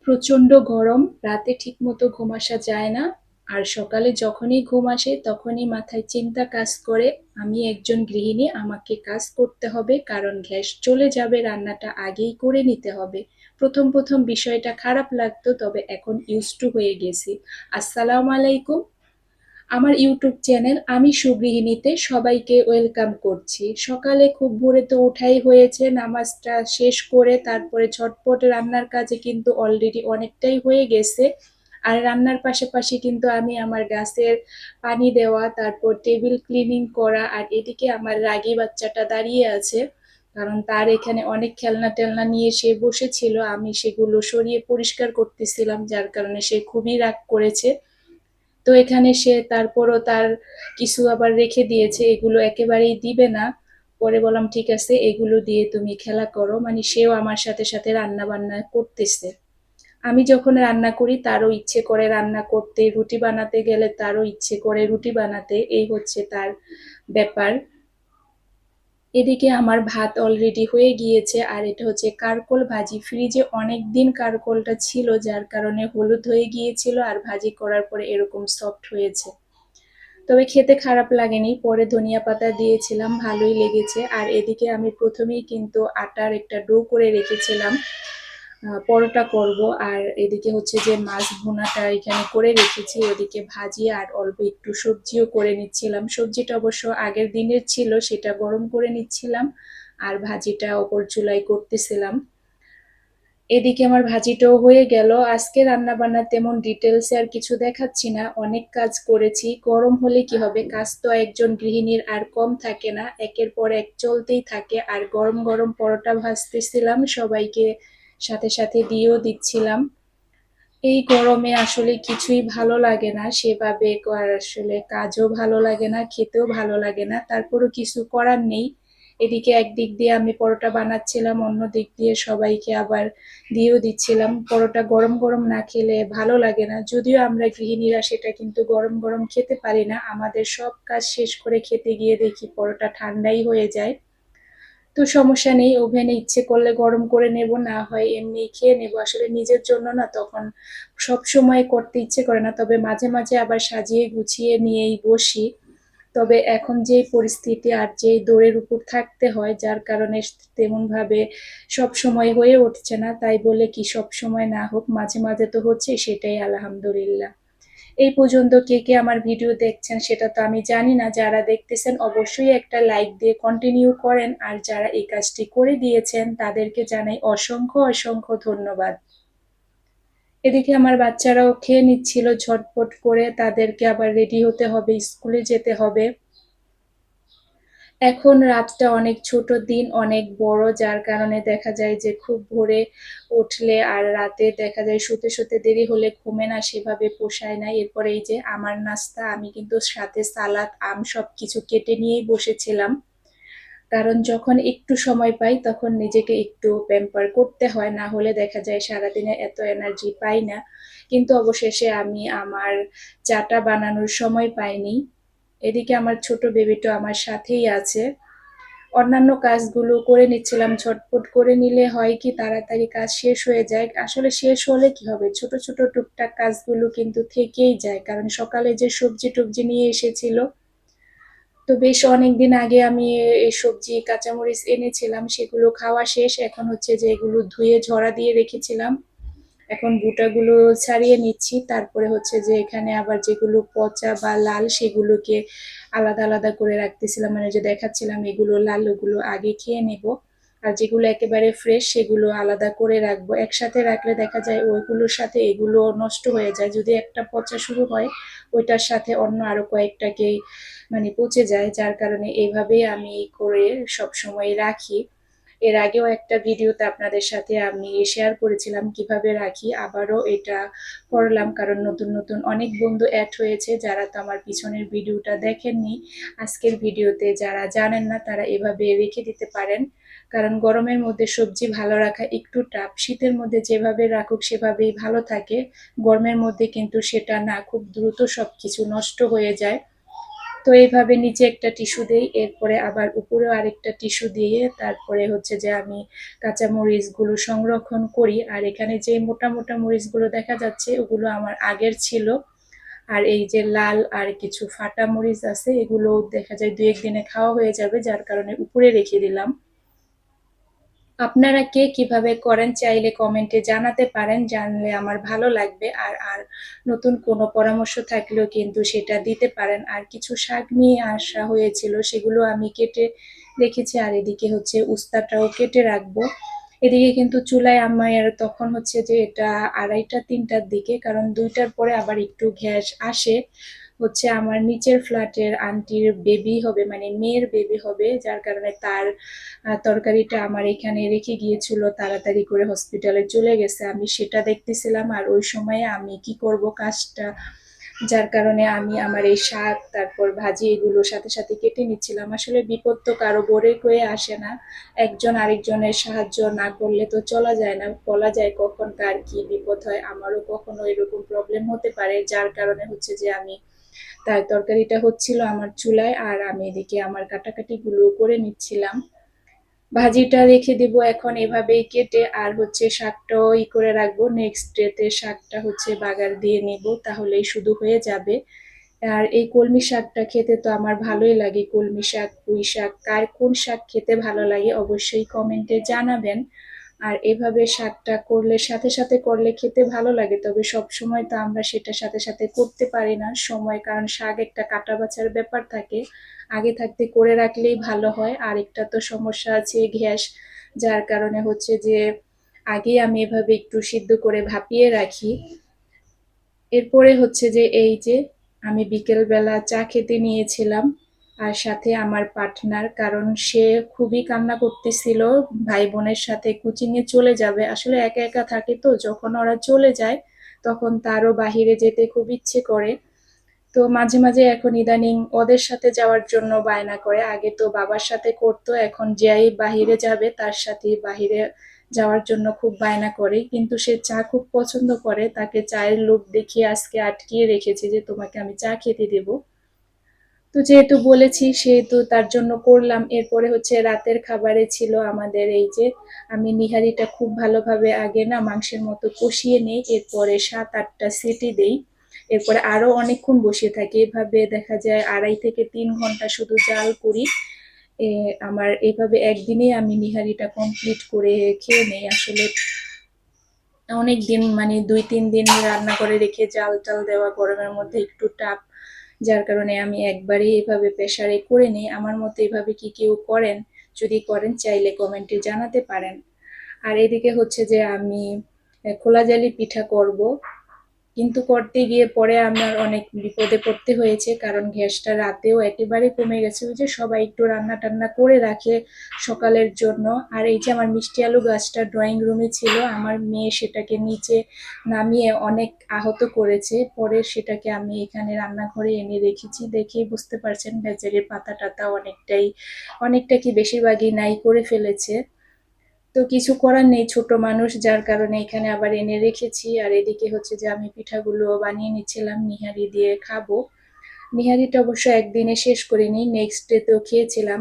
প্রচন্ড গরম, রাতে ঠিকমতো ঘুম আসা যায় না। আর সকালে যখনই ঘুম আসে তখনই মাথায় চিন্তা কাজ করে, আমি একজন গৃহিণী, আমাকে কাজ করতে হবে, কারণ গ্যাস চলে যাবে, রান্নাটা আগেই করে নিতে হবে। প্রথম বিষয়টা খারাপ লাগতো, তবে এখন ইউজ টু হয়ে গেছি। আসসালামু আলাইকুম। আমার ইউটিউব চ্যানেল আমি সুগৃহিণীতে সবাইকে ওয়েলকাম করছি। সকালে খুব ভোরে তো ওঠাই হয়েছে, নামাজটা শেষ করে তারপরে ঝটপট রান্নার কাজে কিন্তু অলরেডি অনেকটাই হয়ে গেছে। আর রান্নার পাশাপাশি কিন্তু আমি আমার গাছের পানি দেওয়া, তারপর টেবিল ক্লিনিং করা, আর এদিকে আমার রাগী বাচ্চাটা দাঁড়িয়ে আছে, কারণ তার এখানে অনেক খেলনা টেলনা নিয়ে সে বসেছিল, আমি সেগুলো সরিয়ে পরিষ্কার করতেছিলাম, যার কারণে সে খুবই রাগ করেছে। তো এখানে সে তারপরও তার কিছু আবার রেখে দিয়েছে, এগুলো একেবারেই দিবে না। পরে বললাম ঠিক আছে, এগুলো দিয়ে তুমি খেলা করো, মানে সেও আমার সাথে সাথে রান্না বান্না করতেছে। আমি যখন রান্না করি তারও ইচ্ছে করে রান্না করতে, রুটি বানাতে গেলে তারও ইচ্ছে করে রুটি বানাতে, এই হচ্ছে তার ব্যাপার। এদিকে আমার ভাত অলরেডি হয়ে গিয়েছে, আর এটা হচ্ছে কারকোল ভাজি। ফ্রিজে অনেক দিন কারকোলটা ছিল, যার কারণে হলুদ হয়ে গিয়েছিল, আর ভাজি করার পরে এরকম সফট হয়েছে। তবে খেতে খারাপ লাগেনি, পরে ধনিয়া পাতা দিয়েছিলাম, ভালোই লেগেছে। আর এদিকে আমি প্রথমেই কিন্তু আটার একটা ডো করে রেখেছিলাম, পরোটা করব। আর এদিকে হচ্ছে যে মাছ ভুনাটা এখানে করে রেখেছি, ওদিকে ভাজি আর অল্প একটু সবজিও করে নিচ্ছিলাম। সবজিটা অবশ্য আগের দিনের ছিল, সেটা গরম করে নিচ্ছিলাম, আর ভাজিটা ওপর চুলায় করতেছিলাম। এদিকে আমার ভাজিটাও হয়ে গেল। আজকে রান্না বান্না তেমন ডিটেলসে আর কিছু দেখাচ্ছি না, অনেক কাজ করেছি। গরম হলে কি হবে, কাজ তো একজন গৃহিণীর আর কম থাকে না, একের পর এক চলতেই থাকে। আর গরম গরম পরোটা ভাজতেছিলাম, সবাইকে সাথে সাথে দিয়েও দিচ্ছিলাম। এই গরমে আসলে কিছুই ভালো লাগে না সেভাবে, আর আসলে কাজও ভালো লাগে না, খেতেও ভালো লাগে না, তারপরও কিছু করার নেই। এদিকে একদিক দিয়ে আমি পরোটা বানাচ্ছিলাম, অন্য দিক দিয়ে সবাইকে আবার দিয়েও দিচ্ছিলাম। পরোটা গরম গরম না খেলে ভালো লাগে না, যদিও আমরা গৃহিণীরা সেটা কিন্তু গরম গরম খেতে পারি না, আমাদের সব কাজ শেষ করে খেতে গিয়ে দেখি পরোটা ঠান্ডাই হয়ে যায়। তো সমস্যা নেই, ওভেনে ইচ্ছে করলে গরম করে নেব, না হয় এমনি খেয়ে নেব। আসলে নিজের জন্য না, তখন সব সময় করতে ইচ্ছে করে না, তবে মাঝে মাঝে আবার সাজিয়ে গুছিয়ে নিয়েই বসি। তবে এখন যে পরিস্থিতি আর যে দৌড়ের উপর থাকতে হয়, যার কারণে তেমন ভাবে সব সময় হয়ে উঠছে না, তাই বলে কি সব সময় না হোক, মাঝে মাঝে তো হচ্ছে, সেটাই আলহামদুলিল্লাহ। এই পর্যন্ত কে কে আমার ভিডিও দেখছেন সেটা তো আমি জানি না, যারা দেখতেছেন অবশ্যই একটা লাইক দিয়ে কন্টিনিউ করেন, আর যারা এই কাজটি করে দিয়েছেন তাদেরকে জানাই অসংখ্য অসংখ্য ধন্যবাদ। এদিকে আমার বাচ্চারাও খেয়ে নিচ্ছিল ঝটপট করে, তাদেরকে আবার রেডি হতে হবে, স্কুলে যেতে হবে। এখন রাতটা অনেক ছোট, দিন অনেক বড়, যার কারণে দেখা যায় যে খুব ভোরে উঠলে আর রাতে দেখা যায় শুতে শুতে দেরি হলে ঘুমে না, সেভাবে পোষায় না। এরপরে এই যে আমার নাস্তা, আমি কিন্তু সাথে সালাদ আম সবকিছু কেটে নিয়েই বসেছিলাম, কারণ যখন একটু সময় পাই তখন নিজেকে একটু প্যাম্পার করতে হয়, না হলে দেখা যায় সারাদিনে এত এনার্জি পাই না। কিন্তু অবশেষে আমি আমার চাটা বানানোর সময় পাইনি। এদিকে আমার ছোট বেবিটা আমার সাথেই আছে, অন্যান্য কাজগুলো করে নিচ্ছিলাম। ঝটপট করে নিলে হয় কি, তাড়াতাড়ি কাজ শেষ হয়ে যায়। আসলে শেষ হলে কি হবে, ছোট ছোট টুকটাক কাজগুলো কিন্তু থেকেই যায়, কারণ সকালে যে সবজি টবজি নিয়ে এসেছিল, তো বেশ অনেকদিন আগে আমি এই সবজি কাঁচামরিচ এনেছিলাম, সেগুলো খাওয়া শেষ। এখন হচ্ছে যে এগুলো ধুয়ে ঝরা দিয়ে রেখেছিলাম, এখন বুটাগুলো ছাড়িয়ে নিচ্ছি। তারপরে হচ্ছে যে এখানে আবার যেগুলো পচা বা লাল সেগুলোকে আলাদা আলাদা করে রাখতেছিলাম, মানে যে দেখাচ্ছিলাম এগুলো লাল, ওগুলো আগে খেয়ে নেব। আর যেগুলো একেবারে ফ্রেশ সেগুলো আলাদা করে রাখবো, একসাথে রাখলে দেখা যায় ওইগুলোর সাথে এগুলো নষ্ট হয়ে যায়, যদি একটা পচা শুরু হয় ওইটার সাথে অন্য আরো কয়েকটাকেই মানে পচে যায়, যার কারণে এইভাবেই আমি করে সব সময় রাখি। এর আগেও একটা ভিডিওতে আপনাদের সাথে আমি শেয়ার করেছিলাম কিভাবে রাখি, আবারও এটা করলাম, কারণ নতুন নতুন অনেক বন্ধু অ্যাড হয়েছে যারা তো আমার পিছনের ভিডিওটা দেখেননি। আজকের ভিডিওতে যারা জানেন না তারা এভাবে রেখে দিতে পারেন, কারণ গরমের মধ্যে সবজি ভালো রাখা একটু টাফ। শীতের মধ্যে যেভাবে রাখুক সেভাবেই ভালো থাকে, গরমের মধ্যে কিন্তু সেটা না, খুব দ্রুত সবকিছু নষ্ট হয়ে যায়। তো এইভাবে নিচে একটা টিস্যু দেই, এরপরে আবার উপরেও আরেকটা টিস্যু দিয়ে তারপরে হচ্ছে যে আমি কাঁচা মরিচগুলো সংরক্ষণ করি। আর এখানে যে মোটা মোটা মরিচগুলো দেখা যাচ্ছে ওগুলো আমার আগের ছিল। আর এই যে লাল আর কিছু ফাটা মরিচ আছে এগুলো দেখা যায় 2-1 দিনে খাওয়া হয়ে যাবে, যার কারণে উপরে রেখে দিলাম। আপনারা কে কিভাবে করেন চাইলে কমেন্টে জানাতে পারেন, জানলে আমার ভালো লাগবে। আর আর নতুন কোনো পরামর্শ থাকলেও কিন্তু সেটা দিতে পারেন। আর কিছু শাক নিয়ে আসা হয়েছিল সেগুলো আমি কেটে রেখেছি, আর এদিকে হচ্ছে উস্তাটাও কেটে রাখবো। এদিকে কিন্তু চুলায় আমার তখন হচ্ছে যে এটা 2:30-3টার দিকে, কারণ 2টার পরে আবার একটু গ্যাস আসে। হচ্ছে আমার নিচের ফ্ল্যাটের আন্টির বেবি হবে, মানে মেয়ের বেবি হবে, যার কারণে তার তরকারিটা আমার এখানে রেখে গিয়েছিল, তাড়াতাড়ি করে হসপিটালে চলে গেছে। আমি সেটা দেখতেছিলাম আর ওই সময়ে আমি কি করব কাজটা, যার কারণে আমি আমার এই শাক তারপর ভাজি এগুলো সাথে সাথে কেটে নিচ্ছিলাম। আসলে বিপদ তো কারো বরে কয়ে আসে না, একজন আরেকজনের সাহায্য না করলে তো চলা যায় না, বলা যায় কখন কার কি বিপদ হয়। আমারও কখনো এরকম প্রবলেম হতে পারে, যার কারণে হচ্ছে যে আমি তার তরকারিটা হচ্ছিল আমার চুলায় আর আমি এদিকে আমার কাটাকাটি গুলো করে নিচ্ছিলাম। ভাজিটা রেখে দিব এখন এভাবেই কেটে, আর হচ্ছে শাকটাও করে রাখবো, নেক্সট ডেতে শাকটা হচ্ছে বাগার দিয়ে নিব, তাহলেই শুধু হয়ে যাবে। আর এই কলমি শাকটা খেতে তো আমার ভালোই লাগে, কলমি শাক, পুঁই শাক, কার কোন শাক খেতে ভালো লাগে অবশ্যই কমেন্টে জানাবেন। আর এভাবে শাকটা করলে সাথে সাথে করলে খেতে ভালো লাগে, তবে সব সময় তো আমরা সেটা সাথে সাথে করতে পারি না সময়, কারণ শাক একটা কাটা বাছার ব্যাপার থাকে, আগে থাকতে করে রাখলেই ভালো হয়। আর একটা তো সমস্যা আছে গ্যাস, যার কারণে হচ্ছে যে আগে আমি এভাবে একটু সিদ্ধ করে ভাপিয়ে রাখি। এরপরে হচ্ছে যে এই যে আমি বিকেল বেলা চা খেতে নিয়েছিলাম, আর সাথে আমার পার্টনার, কারণ সে খুবই কান্না করতেছিল ভাই বোনের সাথে কোচিং এ চলে যাবে। আসলে একা একা থাকে তো, যখন ওরা চলে যায় তখন তারও বাহিরে যেতে খুব ইচ্ছে করে। তো মাঝে মাঝে এখন ইদানিং ওদের সাথে যাওয়ার জন্য বায়না করে, আগে তো বাবার সাথে করতো, এখন যাই বাহিরে যাবে তার সাথে বাহিরে যাওয়ার জন্য খুব বায়না করে। কিন্তু সে চা খুব পছন্দ করে, তাকে চায়ের লোভ দেখিয়ে আজকে আটকিয়ে রেখেছি যে তোমাকে আমি চা খেতে দেবো। তো যেহেতু বলেছি সেহেতু তার জন্য করলাম। এরপরে হচ্ছে রাতের খাবারে ছিল আমাদের এই যে আমি নিহারিটা খুব ভালোভাবে আগে না মাংসের মতো কষিয়ে নিই, এরপরে 7-8টা সিটি দেই, এরপরে আরো অনেকক্ষণ বসিয়ে থাকি, এভাবে দেখা যায় 2.5 থেকে 3 ঘন্টা শুধু জাল করি। এ আমার এইভাবে একদিনেই আমি নিহারিটা কমপ্লিট করে খেয়ে নেই। আসলে অনেক দিন মানে 2-3 দিন রান্না করে রেখে জাল টাল দেওয়া গরমের মধ্যে একটু টাফ, যার কারণে আমি একবারেই এভাবে প্রেসারে করে নিই। আমার মতে এভাবে কি কেউ করেন? যদি করেন চাইলে কমেন্টে জানাতে পারেন। আর এদিকে হচ্ছে যে আমি খোলা জালি পিঠা করব, কিন্তু করতে গিয়ে পরে আমার অনেক বিপদে পড়তে হয়েছে, কারণ গ্যাসটা রাতেও একেবারে কমে গেছে। ওই যে সবাই একটু রান্না টান্না করে রাখে সকালের জন্য। আর এই যে আমার মিষ্টি আলু গাছটা ড্রয়িং রুমে ছিল, আমার মেয়ে সেটাকে নিচে নামিয়ে অনেক আহত করেছে, পরে সেটাকে আমি এখানে রান্নাঘরে এনে রেখেছি। দেখেই বুঝতে পারছেন বেচারির পাতা টাতা অনেকটাই, অনেকটা কি বেশিরভাগই নাই করে ফেলেছে। তো কিছু করার নেই, ছোট মানুষ, যার কারণে এখানে আবার এনে রেখেছি। আর এদিকে হচ্ছে যে আমি পিঠাগুলো বানিয়ে নিচ্ছিলাম নিহারি দিয়ে খাবো। নিহারিটা অবশ্য একদিনে শেষ করিনি, নেক্সট ডে তো খেয়েছিলাম।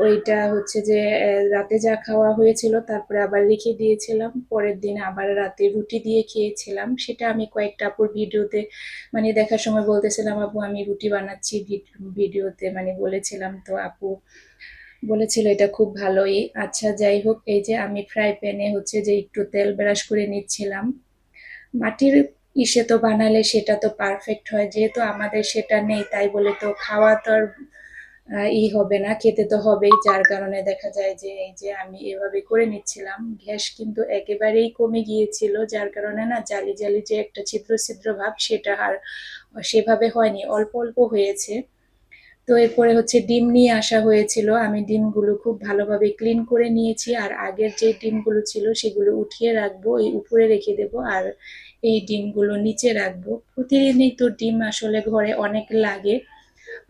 ওইটা হচ্ছে যে রাতে যা খাওয়া হয়েছিল তারপরে আবার রেখে দিয়েছিলাম, পরের দিন আবার রাতে রুটি দিয়ে খেয়েছিলাম। সেটা আমি কয়েকটা আপুর ভিডিওতে মানে দেখার সময় বলতেছিলাম আপু আমি রুটি বানাচ্ছি, ভিডিওতে মানে বলেছিলাম, তো আপু বলেছিল এটা খুব ভালোই। আচ্ছা যাই হোক, এই যে আমি ফ্রাই প্যানে হচ্ছে যে একটু তেল ব্রাশ করে নিচ্ছিলাম। মাটির ইসে তো বানালে সেটা তো পারফেক্ট হয়, যেহেতু আমাদের সেটা নেই তাই বলে তো খাওয়া তো আর হবে না, খেতে তো হবেই, যার কারণে দেখা যায় যে এই যে আমি এভাবে করে নিচ্ছিলাম। গ্যাস কিন্তু একেবারেই কমে গিয়েছিল, যার কারণে না জালি জালি যে একটা ছিদ্র ছিদ্র ভাব সেটা আর সেভাবে হয়নি, অল্প অল্প হয়েছে। তো এরপরে হচ্ছে ডিম নিয়ে আসা হয়েছিল, আমি ডিমগুলো খুব ভালোভাবে ক্লিন করে নিয়েছি। আর আগের যে ডিমগুলো ছিল সেগুলো উঠিয়ে রাখবো, এই উপরে রেখে দেবো, আর এই ডিমগুলো নিচে রাখবো। প্রতিদিনই তো ডিম আসলে ঘরে অনেক লাগে,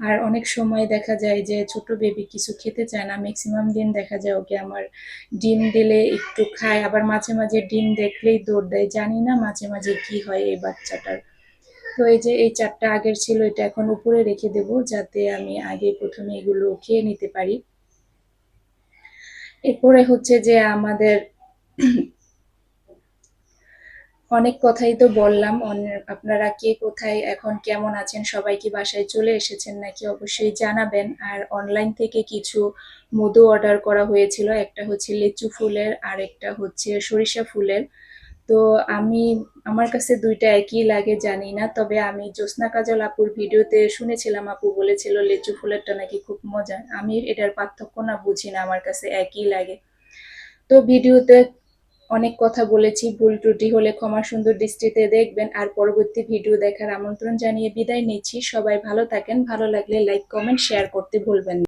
আর অনেক সময় দেখা যায় যে ছোট বেবি কিছু খেতে চায় না, ম্যাক্সিমাম দিন দেখা যায় ওকে আমার ডিম দিলে একটু খায়, আবার মাঝে মাঝে ডিম দেখলেই দৌড় দেয়, জানি না মাঝে মাঝে কি হয় এই বাচ্চাটার। তো এই যে এই চারটা আগের ছিল, এটা এখন উপরে রেখে দেব যাতে আমি আগে প্রথমে এগুলো খেয়ে নিতে পারি। এরপরে হচ্ছে যে আমাদের অনেক কথাই তো বললাম। আপনারা কে কোথায় এখন কেমন আছেন, সবাই কি বাসায় চলে এসেছেন নাকি অবশ্যই জানাবেন। আর অনলাইন থেকে কিছু মধু অর্ডার করা হয়েছিল, একটা হচ্ছে লিচু ফুলের আর একটা হচ্ছে সরিষা ফুলের। তো আমার কাছে দুইটা একই লাগে জানি না, তবে আমি জ্যোৎস্না কাজল আপুর ভিডিওতে শুনেছিলাম, আপু বলেছিল লিচু ফুলেরটা নাকি খুব মজা। আমি এটার পার্থক্য না বুঝি না, আমার কাছে একই লাগে। তো ভিডিওতে অনেক কথা বলেছি, ভুল ত্রুটি হলে ক্ষমা সুন্দর দৃষ্টিতে দেখবেন। আর পরবর্তী ভিডিও দেখার আমন্ত্রণ জানিয়ে বিদায় নিচ্ছি। সবাই ভালো থাকেন, ভালো লাগলে লাইক কমেন্ট শেয়ার করতে ভুলবেন না।